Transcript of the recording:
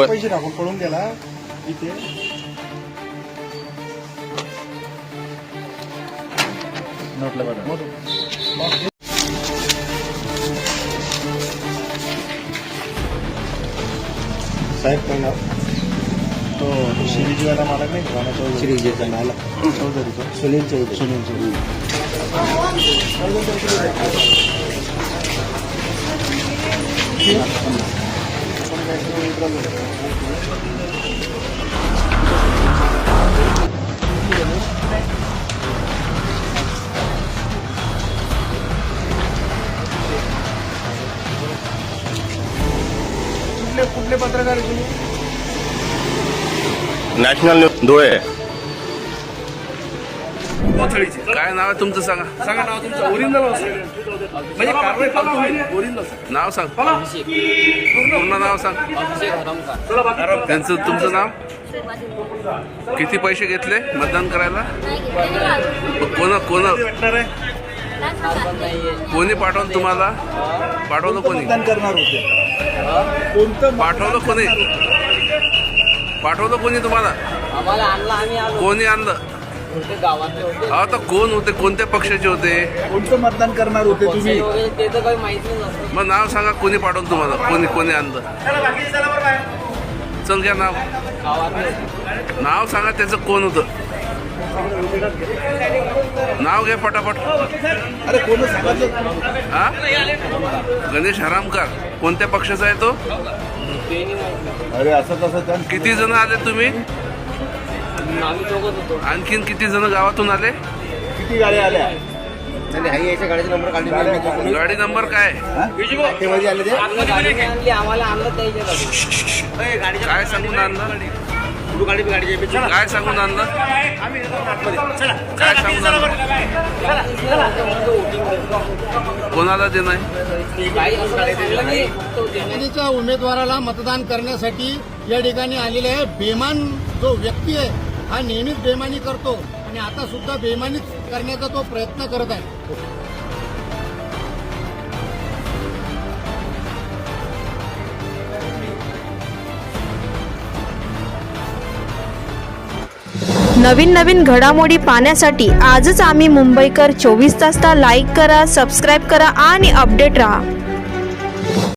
पैसे टाकून पळून गेला इथे. नोटला बघा साहेब काय नाव तो श्रीजीवाला मालक नाही का तो श्रीजीचा मालक चौधरीचा सुनील चौधरी. सुनील चौधरी कुठले पत्रकार आहे तुम्ही? National news Dhule. काय नाव आहे तुमचं सांगा. सांगा नाव तुमचं ओरिजिनल म्हणजे कारवाई फालतू होईल. ओरिजिनल नाव सांग. पूर्ण नाव सांग. त्यांचं तुमचं नाव. किती पैसे घेतले मतदान करायला? कोणी पाठवलं तुम्हाला? पाठवलं कोणी? मतदान करणार होते. कोणतं पाठवलं कोणी? पाठवलं कोणी तुम्हाला? आम्हाला आणला, आम्ही आलो. कोणी आणलं? होते गावातले होते. आता कोण होते? कोणत्या पक्षाचे होते? कोणतं मतदान करणार होते तुम्ही? वगैरे ते तर काही माहिती नसतं. मग नाव सांगा. कोणी पाठवलं तुम्हाला? कोणी कोणी आणलं? चल घ्या नाव. गावातले होते. नाव सांगा त्याचं. कोण होतं? नाव घ्या पटापट. अरे कोण सांगितलं? हा, गणेश हरामकर. कोणत्या पक्षाचा आहे तो? ते नाही माहिती. अरे असं कसं त्या किती जण आले तुम्ही? आम्ही दोघंच होतो. आणखीन किती जण गावातून आले? किती गाड्या आल्या? गाडी नंबर काय? तेव्हा आले ते आपलं गाडी नाही आणली, आम्हाला आणलं त्याच्या गाडी. काय सांगून आणलं? काय सांगून आणलं? काय सांगून आणलं? कोणाला ते नाही? काही असं काही सांगलं नाही. फक्त होते. शिवसेनेच्या उमेदवाराला मतदान करण्यासाठी या ठिकाणी आलेले आहे. बेमान जो व्यक्ती आहे हा नेहमीच बेमानी करतो आणि आता सुद्धा बेमानीच करण्याचा तो प्रयत्न करत आहे. नवीन घडामोडी पाहण्यासाठी आजच आम्ही मुंबईकर 24 तासला लाईक करा, सबस्क्राईब करा आणि अपडेट रहा.